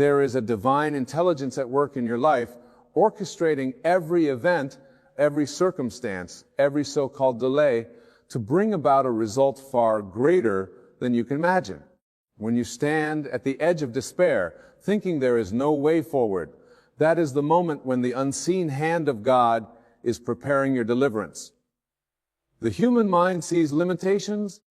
There is a divine intelligence at work in your life, orchestrating every event, every circumstance, every so-called delay, to bring about a result far greater than you can imagine. When you stand at the edge of despair, thinking there is no way forward, that is the moment when the unseen hand of God is preparing your deliverance. The human mind sees limitations,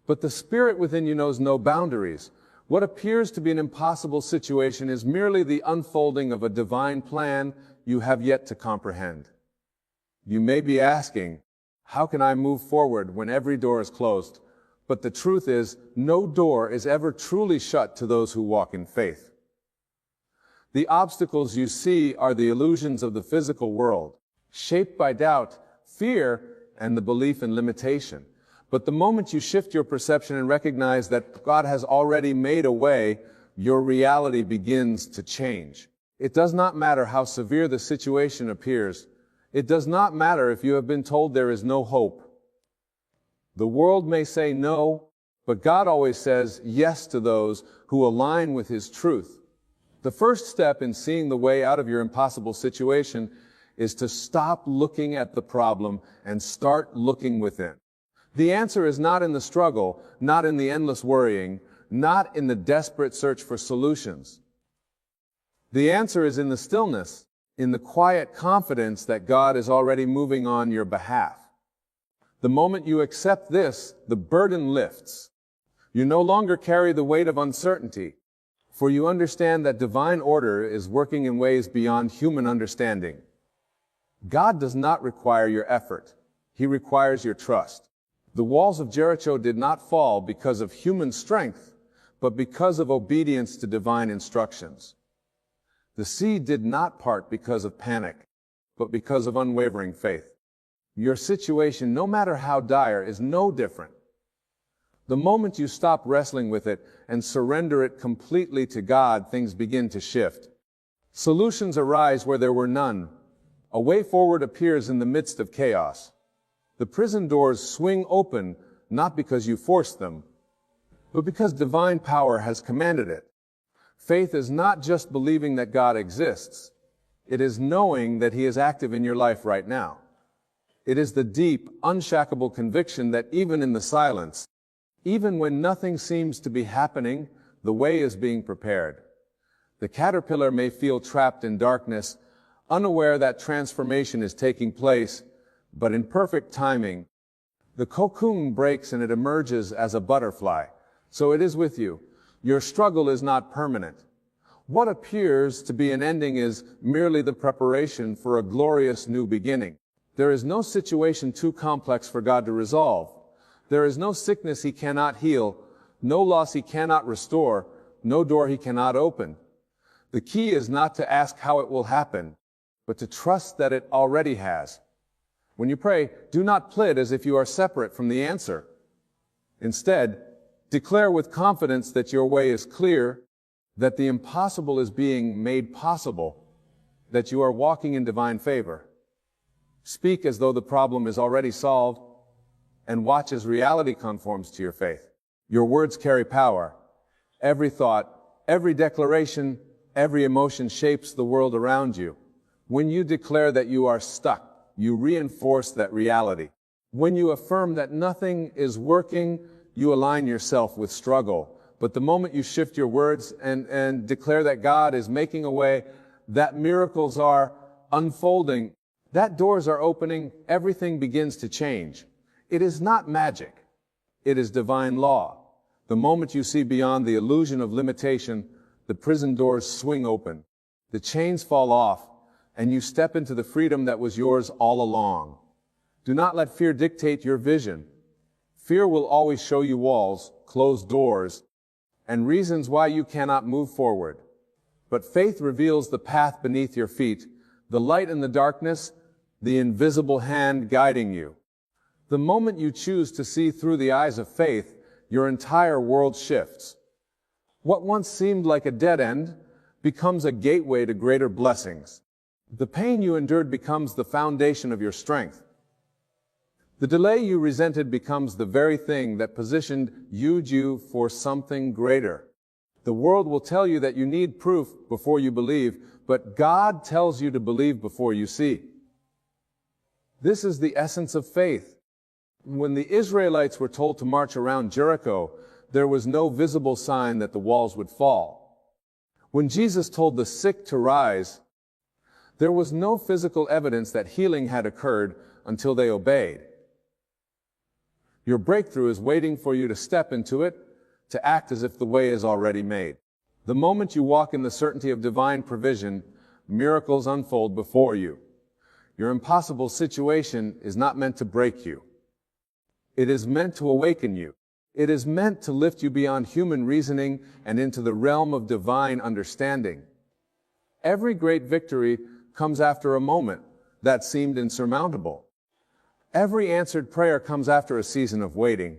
but the spirit within you knows no boundaries. What appears to be an impossible situation is merely the unfolding of a divine plan you have yet to comprehend. You may be asking, how can I move forward when every door is closed? But the truth is, no door is ever truly shut to those who walk in faith. The obstacles you see are the illusions of the physical world, shaped by doubt, fear, and the belief in limitation. But the moment you shift your perception and recognize that God has already made a way, your reality begins to change. It does not matter how severe the situation appears. It does not matter if you have been told there is no hope. The world may say no, but God always says yes to those who align with His truth. The first step in seeing the way out of your impossible situation is to stop looking at the problem and start looking within. The answer is not in the struggle, not in the endless worrying, not in the desperate search for solutions. The answer is in the stillness, in the quiet confidence that God is already moving on your behalf. The moment you accept this, the burden lifts. You no longer carry the weight of uncertainty, for you understand that divine order is working in ways beyond human understanding. God does not require your effort. He requires your trust. The walls of Jericho did not fall because of human strength, but because of obedience to divine instructions. The sea did not part because of panic, but because of unwavering faith. Your situation, no matter how dire, is no different. The moment you stop wrestling with it and surrender it completely to God, things begin to shift. Solutions arise where there were none. A way forward appears in the midst of chaos. The prison doors swing open, not because you forced them, but because divine power has commanded it. Faith is not just believing that God exists. It is knowing that He is active in your life right now. It is the deep, unshakable conviction that even in the silence, even when nothing seems to be happening, the way is being prepared. The caterpillar may feel trapped in darkness, unaware that transformation is taking place, but in perfect timing, the cocoon breaks and it emerges as a butterfly. So it is with you. Your struggle is not permanent. What appears to be an ending is merely the preparation for a glorious new beginning. There is no situation too complex for God to resolve. There is no sickness He cannot heal, no loss He cannot restore, no door He cannot open. The key is not to ask how it will happen, but to trust that it already has. When you pray, do not plead as if you are separate from the answer. Instead, declare with confidence that your way is clear, that the impossible is being made possible, that you are walking in divine favor. Speak as though the problem is already solved, and watch as reality conforms to your faith. Your words carry power. Every thought, every declaration, every emotion shapes the world around you. When you declare that you are stuck, you reinforce that reality. When you affirm that nothing is working, you align yourself with struggle. But the moment you shift your words and declare that God is making a way, that miracles are unfolding, that doors are opening, everything begins to change. It is not magic. It is divine law. The moment you see beyond the illusion of limitation, the prison doors swing open. The chains fall off, and you step into the freedom that was yours all along. Do not let fear dictate your vision. Fear will always show you walls, closed doors, and reasons why you cannot move forward. But faith reveals the path beneath your feet, the light in the darkness, the invisible hand guiding you. The moment you choose to see through the eyes of faith, your entire world shifts. What once seemed like a dead end becomes a gateway to greater blessings. The pain you endured becomes the foundation of your strength. The delay you resented becomes the very thing that positioned you for something greater. The world will tell you that you need proof before you believe, but God tells you to believe before you see. This is the essence of faith. When the Israelites were told to march around Jericho, there was no visible sign that the walls would fall. When Jesus told the sick to rise, there was no physical evidence that healing had occurred until they obeyed. Your breakthrough is waiting for you to step into it, to act as if the way is already made. The moment you walk in the certainty of divine provision, miracles unfold before you. Your impossible situation is not meant to break you. It is meant to awaken you. It is meant to lift you beyond human reasoning and into the realm of divine understanding. Every great victory comes after a moment that seemed insurmountable. Every answered prayer comes after a season of waiting.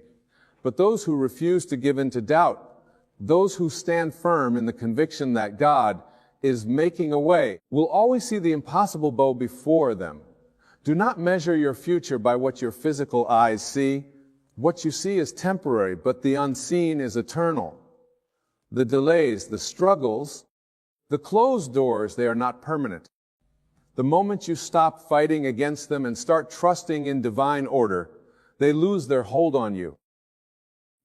But those who refuse to give in to doubt, those who stand firm in the conviction that God is making a way, will always see the impossible bow before them. Do not measure your future by what your physical eyes see. What you see is temporary, but the unseen is eternal. The delays, the struggles, the closed doors, they are not permanent. The moment you stop fighting against them and start trusting in divine order, they lose their hold on you.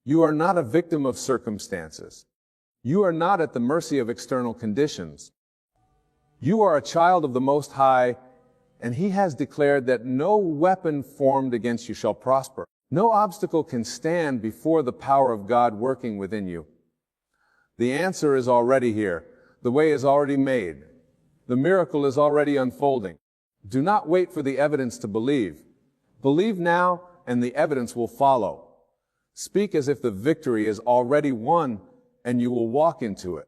You are not a victim of circumstances. You are not at the mercy of external conditions. You are a child of the Most High, and He has declared that no weapon formed against you shall prosper. No obstacle can stand before the power of God working within you. The answer is already here. The way is already made. The miracle is already unfolding. Do not wait for the evidence to believe. Believe now, and the evidence will follow. Speak as if the victory is already won, and you will walk into it.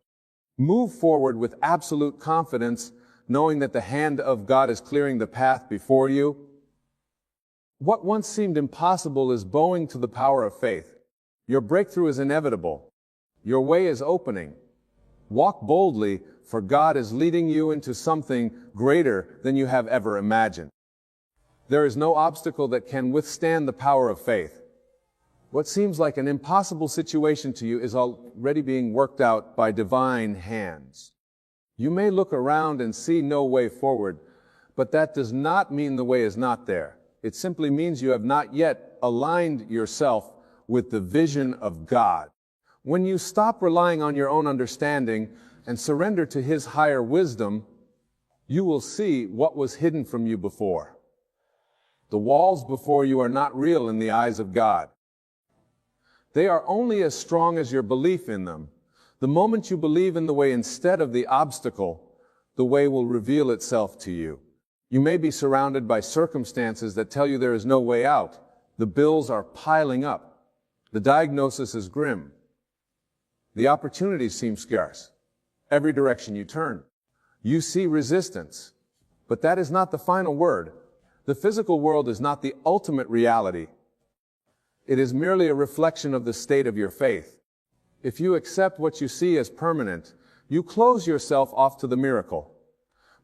Move forward with absolute confidence, knowing that the hand of God is clearing the path before you. What once seemed impossible is bowing to the power of faith. Your breakthrough is inevitable. Your way is opening. Walk boldly, for God is leading you into something greater than you have ever imagined. There is no obstacle that can withstand the power of faith. What seems like an impossible situation to you is already being worked out by divine hands. You may look around and see no way forward, but that does not mean the way is not there. It simply means you have not yet aligned yourself with the vision of God. When you stop relying on your own understanding and surrender to His higher wisdom, you will see what was hidden from you before. The walls before you are not real in the eyes of God. They are only as strong as your belief in them. The moment you believe in the way instead of the obstacle, the way will reveal itself to you. You may be surrounded by circumstances that tell you there is no way out. The bills are piling up. The diagnosis is grim. The opportunities seem scarce. Every direction you turn, you see resistance. But that is not the final word. The physical world is not the ultimate reality. It is merely a reflection of the state of your faith. If you accept what you see as permanent, you close yourself off to the miracle.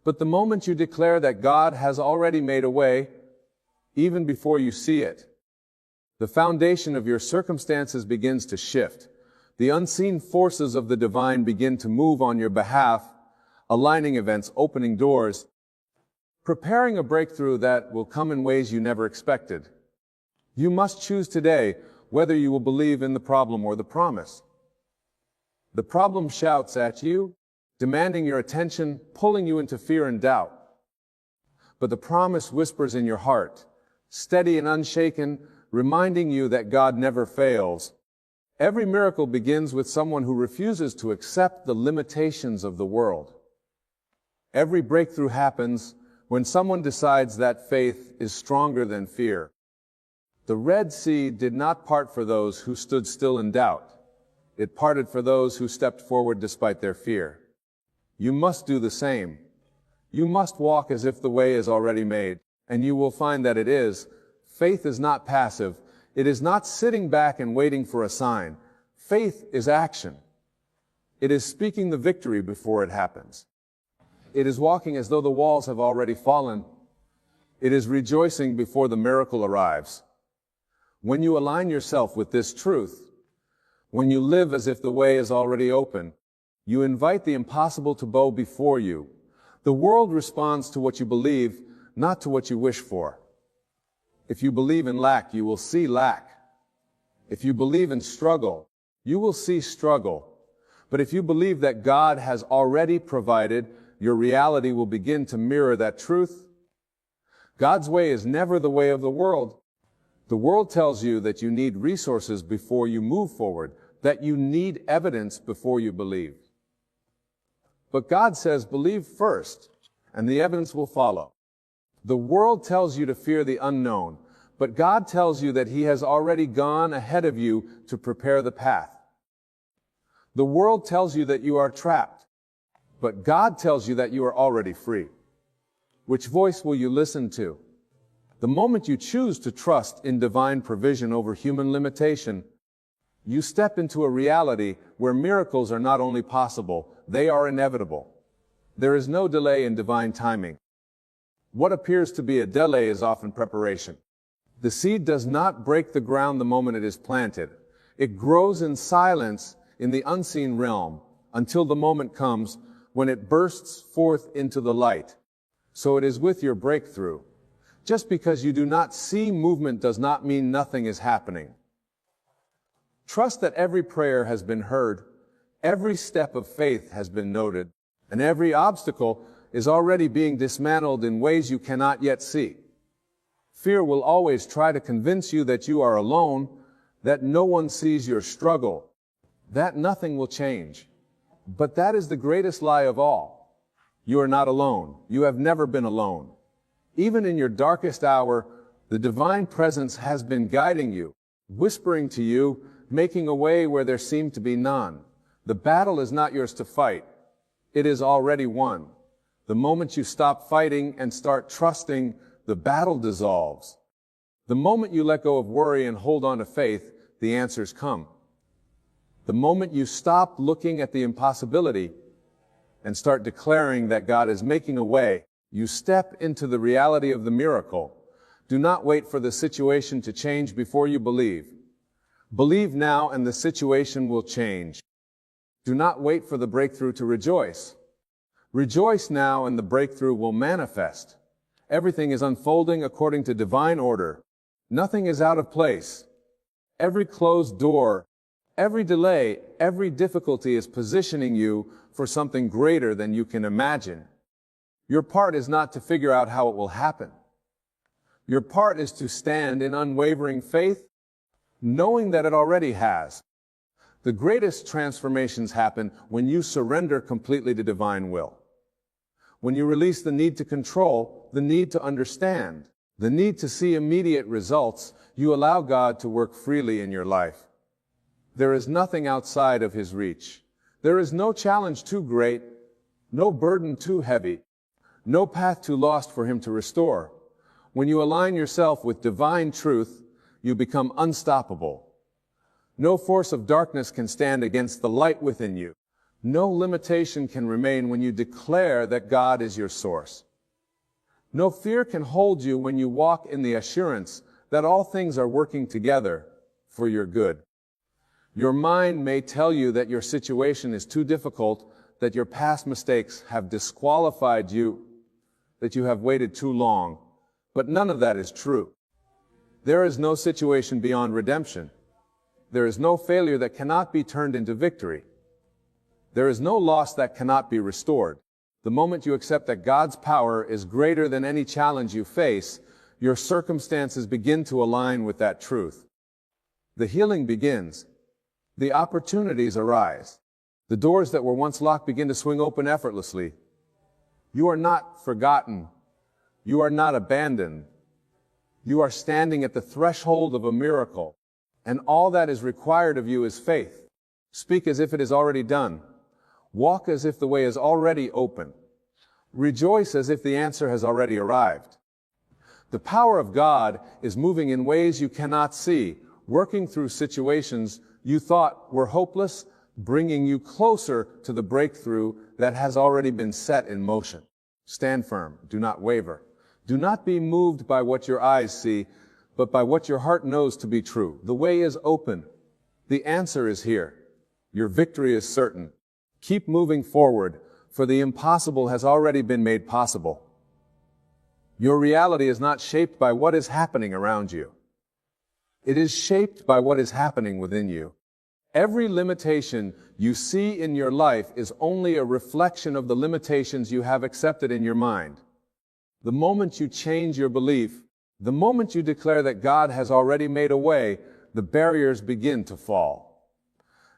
But the moment you declare that God has already made a way, even before you see it, the foundation of your circumstances begins to shift. The unseen forces of the divine begin to move on your behalf, aligning events, opening doors, preparing a breakthrough that will come in ways you never expected. You must choose today whether you will believe in the problem or the promise. The problem shouts at you, demanding your attention, pulling you into fear and doubt. But the promise whispers in your heart, steady and unshaken, reminding you that God never fails. Every miracle begins with someone who refuses to accept the limitations of the world. Every breakthrough happens when someone decides that faith is stronger than fear. The Red Sea did not part for those who stood still in doubt. It parted for those who stepped forward despite their fear. You must do the same. You must walk as if the way is already made, and you will find that it is. Faith is not passive. It is not sitting back and waiting for a sign. Faith is action. It is speaking the victory before it happens. It is walking as though the walls have already fallen. It is rejoicing before the miracle arrives. When you align yourself with this truth, When you live as if the way is already open, you invite the impossible to bow before you. The world responds to what you believe, not to what you wish for. If you believe in lack, you will see lack. If you believe in struggle, you will see struggle. But if you believe that God has already provided, your reality will begin to mirror that truth. God's way is never the way of the world. The world tells you that you need resources before you move forward, that you need evidence before you believe. But God says, believe first, and the evidence will follow. The world tells you to fear the unknown, but God tells you that He has already gone ahead of you to prepare the path. The world tells you that you are trapped, but God tells you that you are already free. Which voice will you listen to? The moment you choose to trust in divine provision over human limitation, you step into a reality where miracles are not only possible, they are inevitable. There is no delay in divine timing. What appears to be a delay is often preparation. The seed does not break the ground the moment it is planted. It grows in silence in the unseen realm until the moment comes when it bursts forth into the light. So it is with your breakthrough. Just because you do not see movement does not mean nothing is happening. Trust that every prayer has been heard, every step of faith has been noted, and every obstacle is already being dismantled in ways you cannot yet see. Fear will always try to convince you that you are alone, that no one sees your struggle, that nothing will change. But that is the greatest lie of all. You are not alone. You have never been alone. Even in your darkest hour, the divine presence has been guiding you, whispering to you, making a way where there seemed to be none. The battle is not yours to fight. It is already won. The moment you stop fighting and start trusting, the battle dissolves. The moment you let go of worry and hold on to faith, the answers come. The moment you stop looking at the impossibility and start declaring that God is making a way, you step into the reality of the miracle. Do not wait for the situation to change before you believe. Believe now and the situation will change. Do not wait for the breakthrough to rejoice. Rejoice now and the breakthrough will manifest. Everything is unfolding according to divine order. Nothing is out of place. Every closed door, every delay, every difficulty is positioning you for something greater than you can imagine. Your part is not to figure out how it will happen. Your part is to stand in unwavering faith, knowing that it already has. The greatest transformations happen when you surrender completely to divine will. When you release the need to control, the need to understand, the need to see immediate results, you allow God to work freely in your life. There is nothing outside of His reach. There is no challenge too great, no burden too heavy, no path too lost for Him to restore. When you align yourself with divine truth, you become unstoppable. No force of darkness can stand against the light within you. No limitation can remain when you declare that God is your source. No fear can hold you when you walk in the assurance that all things are working together for your good. Your mind may tell you that your situation is too difficult, that your past mistakes have disqualified you, that you have waited too long, but none of that is true. There is no situation beyond redemption. There is no failure that cannot be turned into victory. There is no loss that cannot be restored. The moment you accept that God's power is greater than any challenge you face, your circumstances begin to align with that truth. The healing begins. The opportunities arise. The doors that were once locked begin to swing open effortlessly. You are not forgotten. You are not abandoned. You are standing at the threshold of a miracle, and all that is required of you is faith. Speak as if it is already done. Walk as if the way is already open. Rejoice as if the answer has already arrived. The power of God is moving in ways you cannot see, working through situations you thought were hopeless, bringing you closer to the breakthrough that has already been set in motion. Stand firm. Do not waver. Do not be moved by what your eyes see, but by what your heart knows to be true. The way is open. The answer is here. Your victory is certain. Keep moving forward, for the impossible has already been made possible. Your reality is not shaped by what is happening around you. It is shaped by what is happening within you. Every limitation you see in your life is only a reflection of the limitations you have accepted in your mind. The moment you change your belief, the moment you declare that God has already made a way, the barriers begin to fall.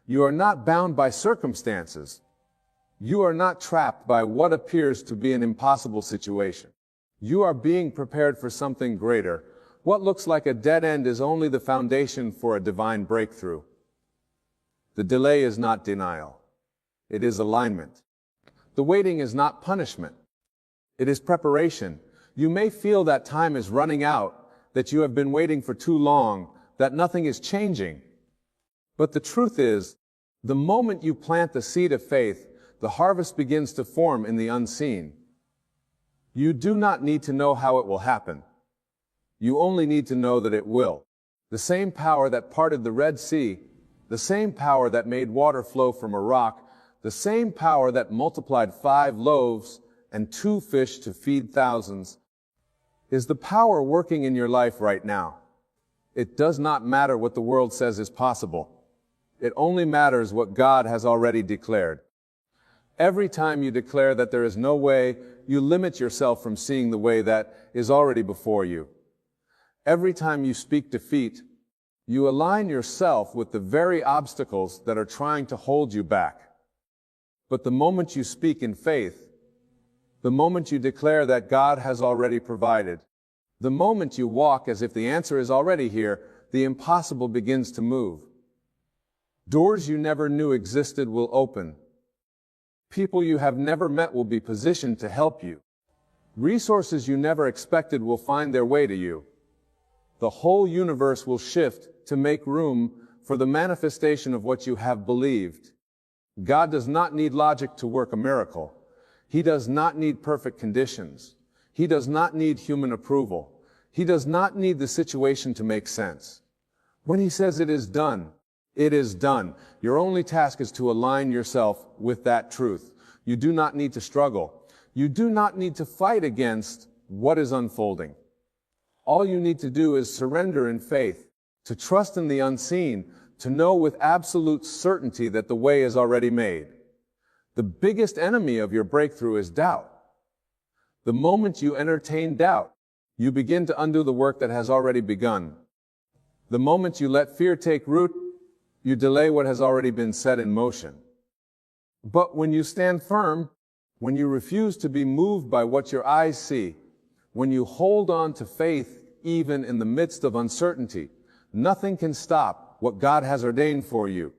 You are not bound by circumstances. You are not trapped by what appears to be an impossible situation. You are being prepared for something greater. What looks like a dead end is only the foundation for a divine breakthrough. The delay is not denial. It is alignment. The waiting is not punishment. It is preparation. You may feel that time is running out, that you have been waiting for too long, that nothing is changing. But the truth is, the moment you plant the seed of faith, the harvest begins to form in the unseen. You do not need to know how it will happen. You only need to know that it will. The same power that parted the Red Sea, the same power that made water flow from a rock, the same power that multiplied 5 loaves and 2 fish to feed thousands, is the power working in your life right now. It does not matter what the world says is possible. It only matters what God has already declared. Every time you declare that there is no way, you limit yourself from seeing the way that is already before you. Every time you speak defeat, you align yourself with the very obstacles that are trying to hold you back. But the moment you speak in faith, the moment you declare that God has already provided, the moment you walk as if the answer is already here, the impossible begins to move. Doors you never knew existed will open. People you have never met will be positioned to help you. Resources you never expected will find their way to you. The whole universe will shift to make room for the manifestation of what you have believed. God does not need logic to work a miracle. He does not need perfect conditions. He does not need human approval. He does not need the situation to make sense. When He says it is done, it is done. Your only task is to align yourself with that truth. You do not need to struggle. You do not need to fight against what is unfolding. All you need to do is surrender in faith, to trust in the unseen, to know with absolute certainty that the way is already made. The biggest enemy of your breakthrough is doubt. The moment you entertain doubt, you begin to undo the work that has already begun. The moment you let fear take root, you delay what has already been set in motion. But when you stand firm, when you refuse to be moved by what your eyes see, when you hold on to faith even in the midst of uncertainty, nothing can stop what God has ordained for you.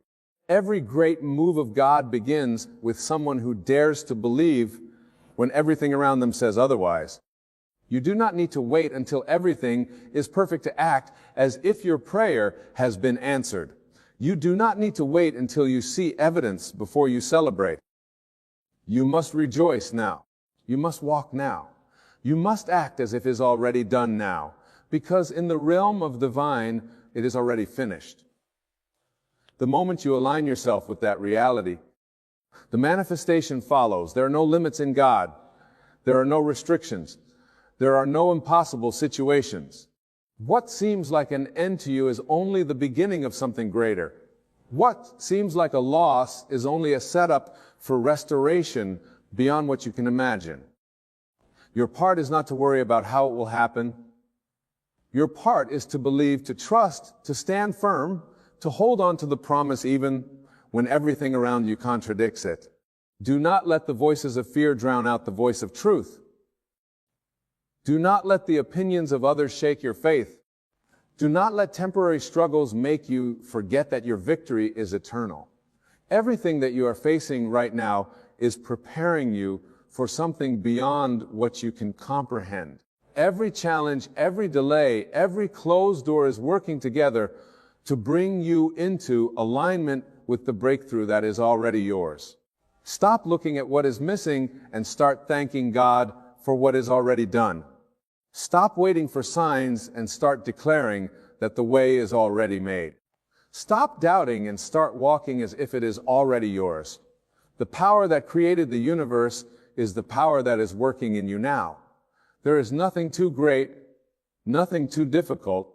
Every great move of God begins with someone who dares to believe when everything around them says otherwise. You do not need to wait until everything is perfect to act as if your prayer has been answered. You do not need to wait until you see evidence before you celebrate. You must rejoice now. You must walk now. You must act as if it is already done now, because in the realm of divine, it is already finished. The moment you align yourself with that reality, the manifestation follows. There are no limits in God. There are no restrictions. There are no impossible situations. What seems like an end to you is only the beginning of something greater. What seems like a loss is only a setup for restoration beyond what you can imagine. Your part is not to worry about how it will happen. Your part is to believe, to trust, to stand firm, to hold on to the promise even when everything around you contradicts it. Do not let the voices of fear drown out the voice of truth. Do not let the opinions of others shake your faith. Do not let temporary struggles make you forget that your victory is eternal. Everything that you are facing right now is preparing you for something beyond what you can comprehend. Every challenge, every delay, every closed door is working together to bring you into alignment with the breakthrough that is already yours. Stop looking at what is missing and start thanking God for what is already done. Stop waiting for signs and start declaring that the way is already made. Stop doubting and start walking as if it is already yours. The power that created the universe is the power that is working in you now. There is nothing too great, nothing too difficult,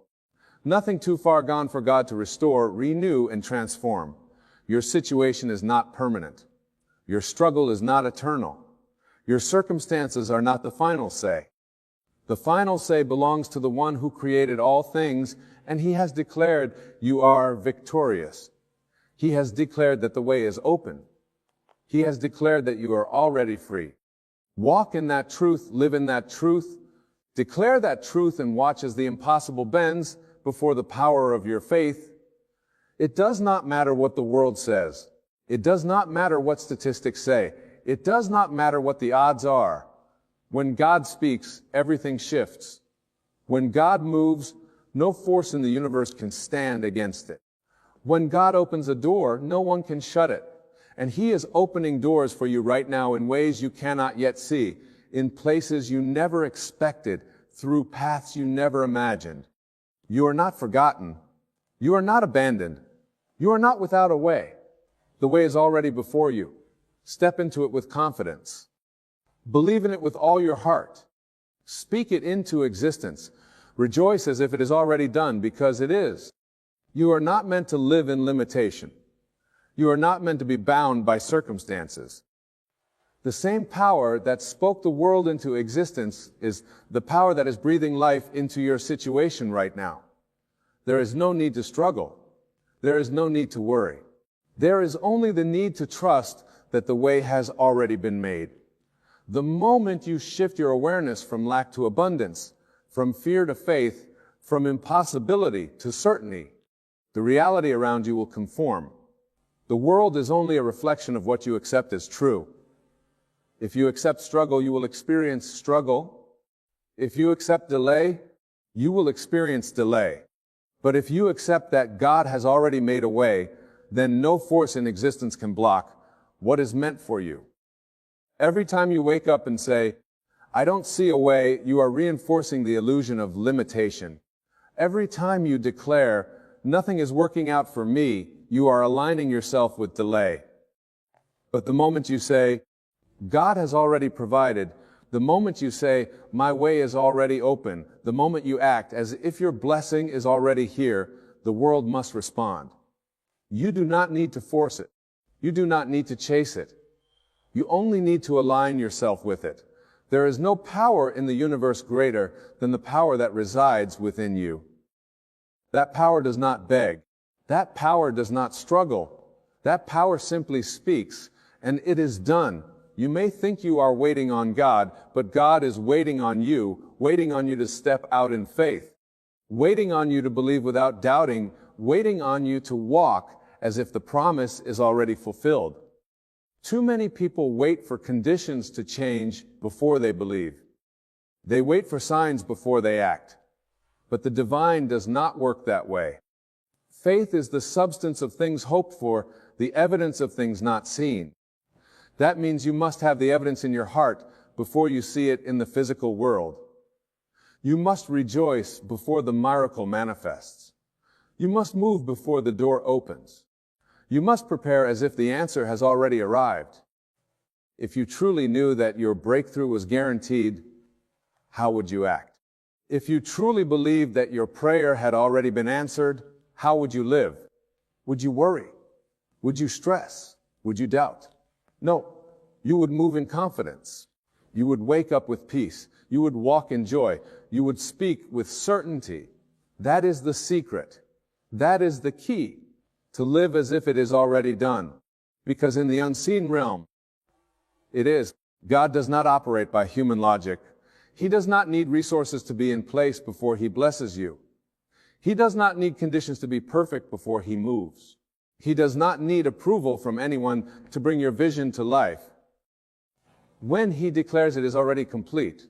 nothing too far gone for God to restore, renew, and transform. Your situation is not permanent. Your struggle is not eternal. Your circumstances are not the final say. The final say belongs to the one who created all things, and he has declared you are victorious. He has declared that the way is open. He has declared that you are already free. Walk in that truth, live in that truth, declare that truth, and watch as the impossible bends before the power of your faith. It does not matter what the world says. It does not matter what statistics say. It does not matter what the odds are. When God speaks, everything shifts. When God moves, no force in the universe can stand against it. When God opens a door, no one can shut it. And He is opening doors for you right now in ways you cannot yet see, in places you never expected, through paths you never imagined. You are not forgotten. You are not abandoned. You are not without a way. The way is already before you. Step into it with confidence. Believe in it with all your heart. Speak it into existence. Rejoice as if it is already done, because it is. You are not meant to live in limitation. You are not meant to be bound by circumstances. The same power that spoke the world into existence is the power that is breathing life into your situation right now. There is no need to struggle. There is no need to worry. There is only the need to trust that the way has already been made. The moment you shift your awareness from lack to abundance, from fear to faith, from impossibility to certainty, the reality around you will conform. The world is only a reflection of what you accept as true. If you accept struggle, you will experience struggle. If you accept delay, you will experience delay. But if you accept that God has already made a way, then no force in existence can block what is meant for you. Every time you wake up and say, I don't see a way, you are reinforcing the illusion of limitation. Every time you declare, nothing is working out for me, you are aligning yourself with delay. But the moment you say, God has already provided, the moment you say, my way is already open, the moment you act as if your blessing is already here, the world must respond. You do not need to force it. You do not need to chase it. You only need to align yourself with it. There is no power in the universe greater than the power that resides within you. That power does not beg. That power does not struggle. That power simply speaks, and it is done. You may think you are waiting on God, but God is waiting on you to step out in faith, waiting on you to believe without doubting, waiting on you to walk as if the promise is already fulfilled. Too many people wait for conditions to change before they believe. They wait for signs before they act. But the divine does not work that way. Faith is the substance of things hoped for, the evidence of things not seen. That means you must have the evidence in your heart before you see it in the physical world. You must rejoice before the miracle manifests. You must move before the door opens. You must prepare as if the answer has already arrived. If you truly knew that your breakthrough was guaranteed, how would you act? If you truly believed that your prayer had already been answered, how would you live? Would you worry? Would you stress? Would you doubt? No, you would move in confidence. You would wake up with peace. You would walk in joy. You would speak with certainty. That is the secret. That is the key, to live as if it is already done. Because in the unseen realm, it is. God does not operate by human logic. He does not need resources to be in place before He blesses you. He does not need conditions to be perfect before He moves. He does not need approval from anyone to bring your vision to life. When He declares it is already complete.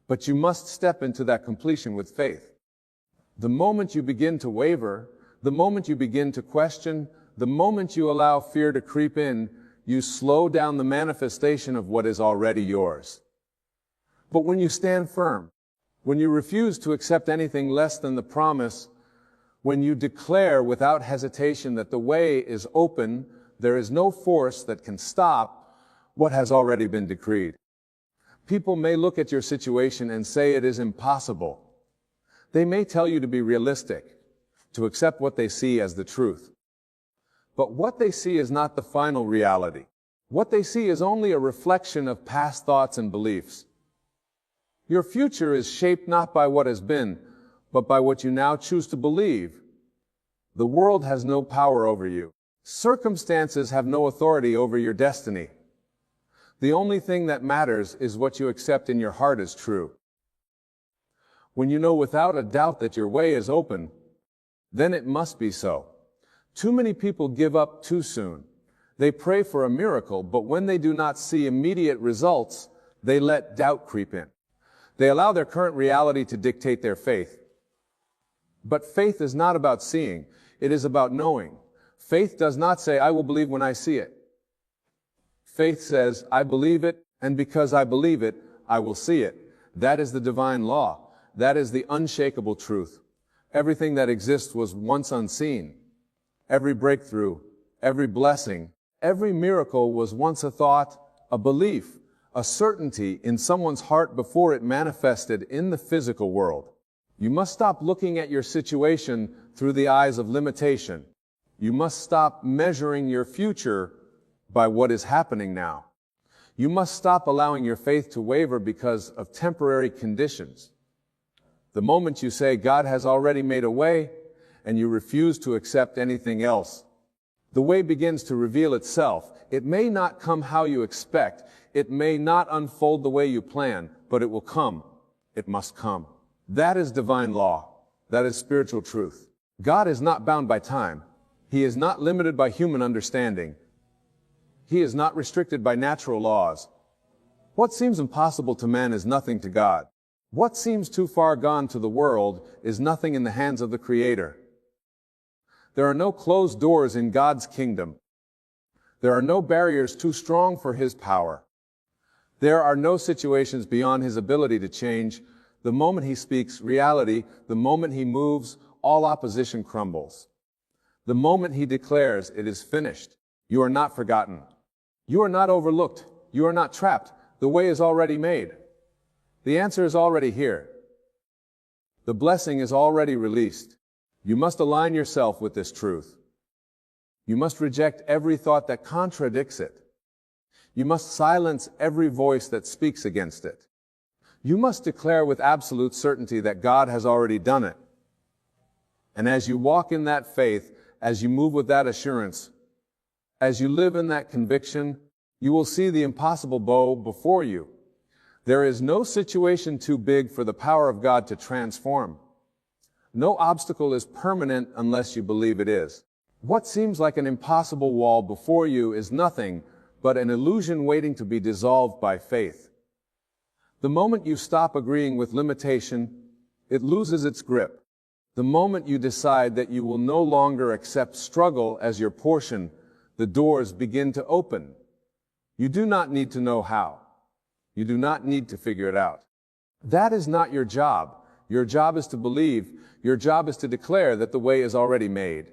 But you must step into that completion with faith. The moment you begin to waver, the moment you begin to question, the moment you allow fear to creep in, you slow down the manifestation of what is already yours. But when you stand firm, when you refuse to accept anything less than the promise, When you declare without hesitation that the way is open, there is no force that can stop what has already been decreed. People may look at your situation and say it is impossible. They may tell you to be realistic, to accept what they see as the truth. But what they see is not the final reality. What they see is only a reflection of past thoughts and beliefs. Your future is shaped not by what has been, but by what you now choose to believe. The world has no power over you. Circumstances have no authority over your destiny. The only thing that matters is what you accept in your heart as true. When you know without a doubt that your way is open, then it must be so. Too many people give up too soon. They pray for a miracle, but when they do not see immediate results, they let doubt creep in. They allow their current reality to dictate their faith. But faith is not about seeing, it is about knowing. Faith does not say, I will believe when I see it. Faith says, I believe it, and because I believe it, I will see it. That is the divine law. That is the unshakable truth. Everything that exists was once unseen. Every breakthrough, every blessing, every miracle was once a thought, a belief, a certainty in someone's heart before it manifested in the physical world. You must stop looking at your situation through the eyes of limitation. You must stop measuring your future by what is happening now. You must stop allowing your faith to waver because of temporary conditions. The moment you say God has already made a way, and you refuse to accept anything else, the way begins to reveal itself. It may not come how you expect. It may not unfold the way you plan, but it will come. It must come. That is divine law. That is spiritual truth. God is not bound by time. He is not limited by human understanding. He is not restricted by natural laws. What seems impossible to man is nothing to God. What seems too far gone to the world is nothing in the hands of the Creator. There are no closed doors in God's kingdom. There are no barriers too strong for His power. There are no situations beyond His ability to change. The moment He speaks reality, the moment He moves, all opposition crumbles. The moment He declares it is finished, you are not forgotten. You are not overlooked. You are not trapped. The way is already made. The answer is already here. The blessing is already released. You must align yourself with this truth. You must reject every thought that contradicts it. You must silence every voice that speaks against it. You must declare with absolute certainty that God has already done it. And as you walk in that faith, as you move with that assurance, as you live in that conviction, you will see the impossible bow before you. There is no situation too big for the power of God to transform. No obstacle is permanent unless you believe it is. What seems like an impossible wall before you is nothing but an illusion waiting to be dissolved by faith. The moment you stop agreeing with limitation, it loses its grip. The moment you decide that you will no longer accept struggle as your portion, the doors begin to open. You do not need to know how. You do not need to figure it out. That is not your job. Your job is to believe. Your job is to declare that the way is already made.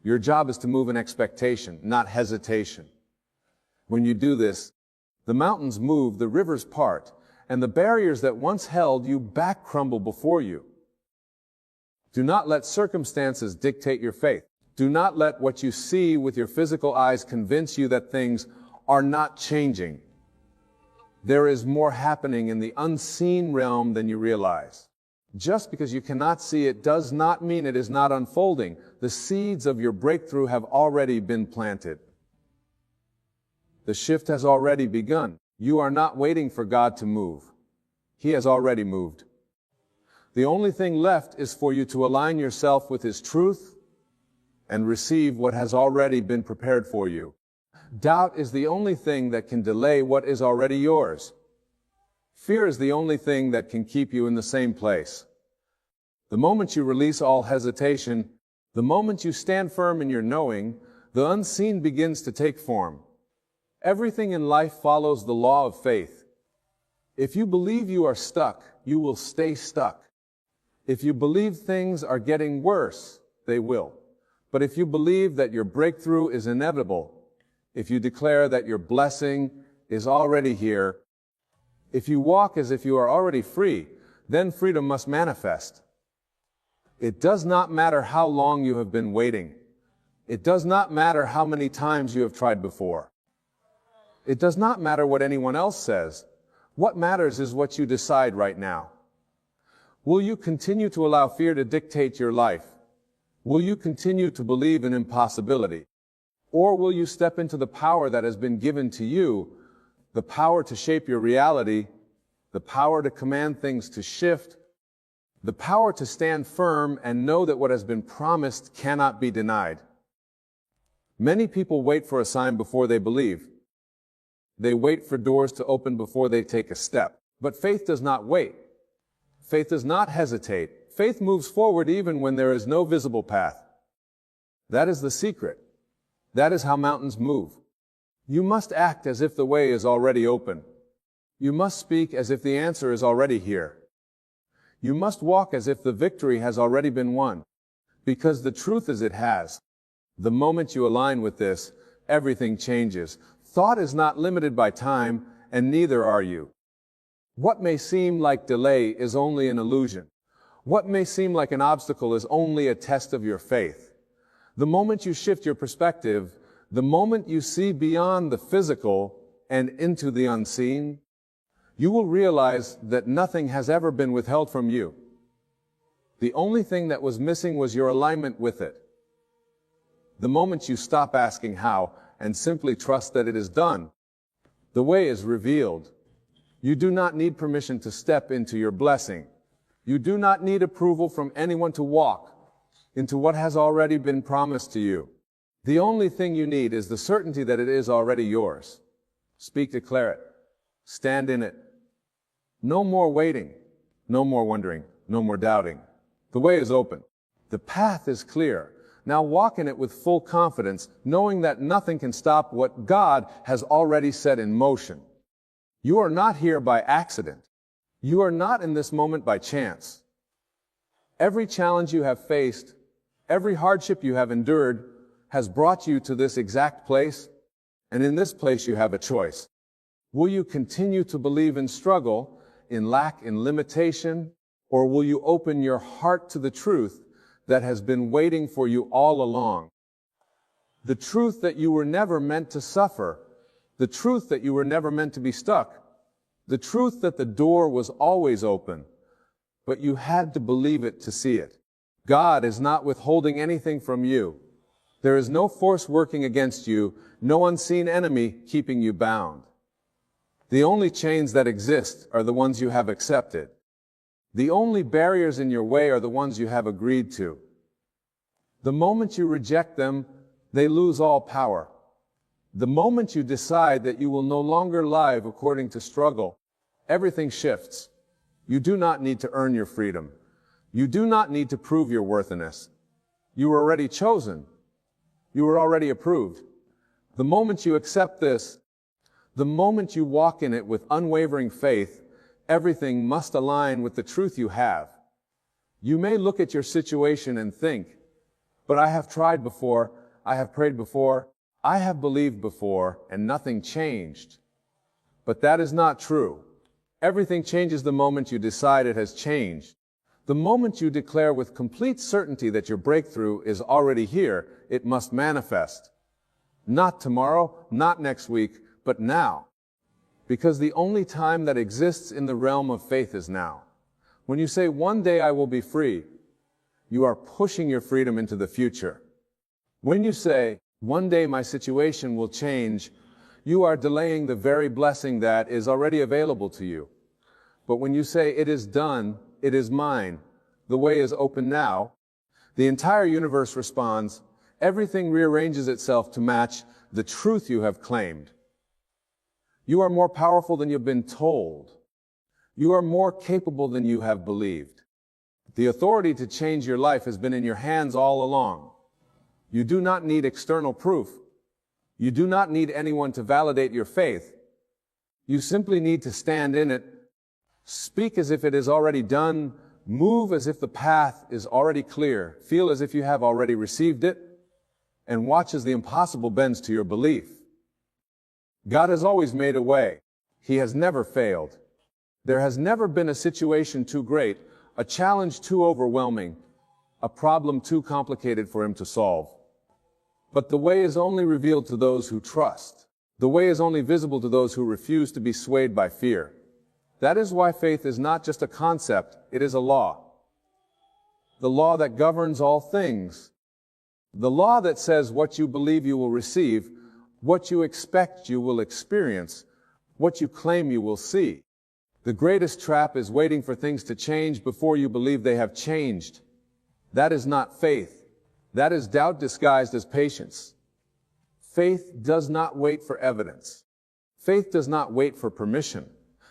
Your job is to move in expectation, not hesitation. When you do this, the mountains move, the rivers part, and the barriers that once held you back crumble before you. Do not let circumstances dictate your faith. Do not let what you see with your physical eyes convince you that things are not changing. There is more happening in the unseen realm than you realize. Just because you cannot see it does not mean it is not unfolding. The seeds of your breakthrough have already been planted. The shift has already begun. You are not waiting for God to move. He has already moved. The only thing left is for you to align yourself with His truth and receive what has already been prepared for you. Doubt is the only thing that can delay what is already yours. Fear is the only thing that can keep you in the same place. The moment you release all hesitation, the moment you stand firm in your knowing, the unseen begins to take form. Everything in life follows the law of faith. If you believe you are stuck, you will stay stuck. If you believe things are getting worse, they will. But if you believe that your breakthrough is inevitable, if you declare that your blessing is already here, if you walk as if you are already free, then freedom must manifest. It does not matter how long you have been waiting. It does not matter how many times you have tried before. It does not matter what anyone else says. What matters is what you decide right now. Will you continue to allow fear to dictate your life? Will you continue to believe in impossibility? Or will you step into the power that has been given to you, the power to shape your reality, the power to command things to shift, the power to stand firm and know that what has been promised cannot be denied? Many people wait for a sign before they believe. They wait for doors to open before they take a step. But faith does not wait. Faith does not hesitate. Faith moves forward even when there is no visible path. That is the secret. That is how mountains move. You must act as if the way is already open. You must speak as if the answer is already here. You must walk as if the victory has already been won. Because the truth is it has. The moment you align with this, everything changes. Thought is not limited by time, and neither are you. What may seem like delay is only an illusion. What may seem like an obstacle is only a test of your faith. The moment you shift your perspective, the moment you see beyond the physical and into the unseen, you will realize that nothing has ever been withheld from you. The only thing that was missing was your alignment with it. The moment you stop asking how and simply trust that it is done, the way is revealed. You do not need permission to step into your blessing. You do not need approval from anyone to walk into what has already been promised to you. The only thing you need is the certainty that it is already yours. Speak, declare it. Stand in it. No more waiting. No more wondering. No more doubting. The way is open. The path is clear. Now walk in it with full confidence, knowing that nothing can stop what God has already set in motion. You are not here by accident. You are not in this moment by chance. Every challenge you have faced, every hardship you have endured, has brought you to this exact place, and in this place you have a choice. Will you continue to believe in struggle, in lack, in limitation, or will you open your heart to the truth that has been waiting for you all along? The truth that you were never meant to suffer, the truth that you were never meant to be stuck, the truth that the door was always open, but you had to believe it to see it. God is not withholding anything from you. There is no force working against you, no unseen enemy keeping you bound. The only chains that exist are the ones you have accepted. The only barriers in your way are the ones you have agreed to. The moment you reject them, they lose all power. The moment you decide that you will no longer live according to struggle, everything shifts. You do not need to earn your freedom. You do not need to prove your worthiness. You were already chosen. You were already approved. The moment you accept this, the moment you walk in it with unwavering faith, everything must align with the truth you have. You may look at your situation and think, but I have tried before, I have prayed before, I have believed before, and nothing changed. But that is not true. Everything changes the moment you decide it has changed. The moment you declare with complete certainty that your breakthrough is already here, it must manifest. Not tomorrow, not next week, but now. Because the only time that exists in the realm of faith is now. When you say, one day I will be free, you are pushing your freedom into the future. When you say, one day my situation will change, you are delaying the very blessing that is already available to you. But when you say, it is done, it is mine, the way is open now, the entire universe responds, everything rearranges itself to match the truth you have claimed. You are more powerful than you've been told. You are more capable than you have believed. The authority to change your life has been in your hands all along. You do not need external proof. You do not need anyone to validate your faith. You simply need to stand in it, speak as if it is already done, Move as if the path is already clear. Feel as if you have already received it. And watch as the impossible bends to your belief. God has always made a way. He has never failed. There has never been a situation too great, a challenge too overwhelming, a problem too complicated for him to solve. But the way is only revealed to those who trust. The way is only visible to those who refuse to be swayed by fear. That is why faith is not just a concept, it is a law. The law that governs all things. The law that says what you believe you will receive, what you expect you will experience, what you claim you will see. The greatest trap is waiting for things to change before you believe they have changed. That is not faith. That is doubt disguised as patience. Faith does not wait for evidence. Faith does not wait for permission.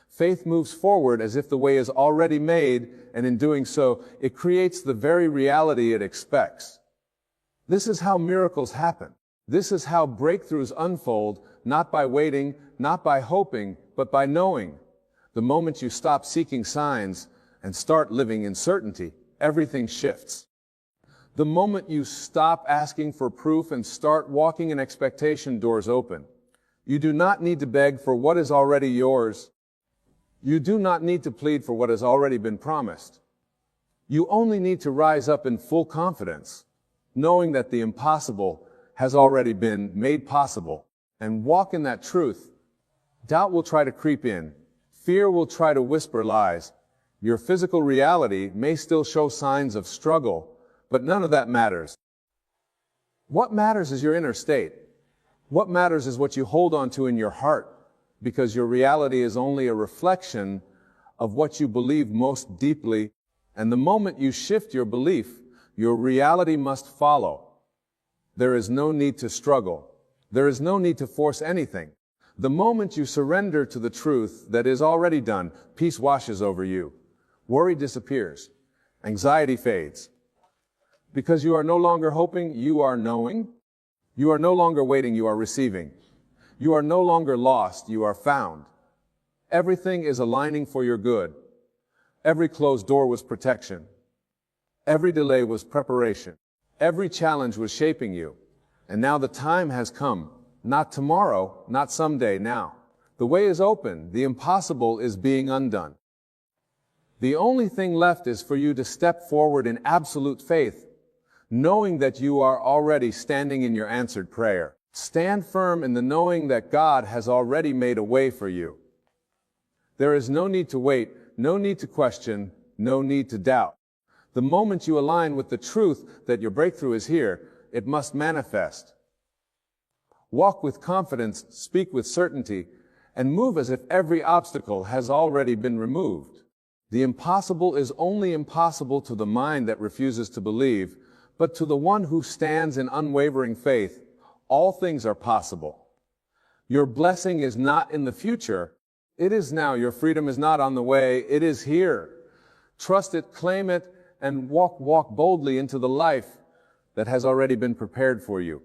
Faith moves forward as if the way is already made, and in doing so, it creates the very reality it expects. This is how miracles happen. This is how breakthroughs unfold, not by waiting, not by hoping, but by knowing. The moment you stop seeking signs and start living in certainty, everything shifts. The moment you stop asking for proof and start walking in expectation, doors open. You do not need to beg for what is already yours. You do not need to plead for what has already been promised. You only need to rise up in full confidence, knowing that the impossible has already been made possible, and walk in that truth. Doubt will try to creep in. Fear will try to whisper lies. Your physical reality may still show signs of struggle, but none of that matters. What matters is your inner state. What matters is what you hold on to in your heart, because your reality is only a reflection of what you believe most deeply, and the moment you shift your belief, your reality must follow. There is no need to struggle. There is no need to force anything. The moment you surrender to the truth that is already done, peace washes over you. Worry disappears. Anxiety fades. Because you are no longer hoping, you are knowing. You are no longer waiting, you are receiving. You are no longer lost, you are found. Everything is aligning for your good. Every closed door was protection. Every delay was preparation. Every challenge was shaping you. And now the time has come. Not tomorrow, not someday, now. The way is open. The impossible is being undone. The only thing left is for you to step forward in absolute faith, knowing that you are already standing in your answered prayer. Stand firm in the knowing that God has already made a way for you. There is no need to wait, no need to question, no need to doubt. The moment you align with the truth that your breakthrough is here, it must manifest. Walk with confidence, speak with certainty, and move as if every obstacle has already been removed. The impossible is only impossible to the mind that refuses to believe, but to the one who stands in unwavering faith, all things are possible. Your blessing is not in the future. It is now. Your freedom is not on the way. It is here. Trust it, claim it, and walk boldly into the life that has already been prepared for you.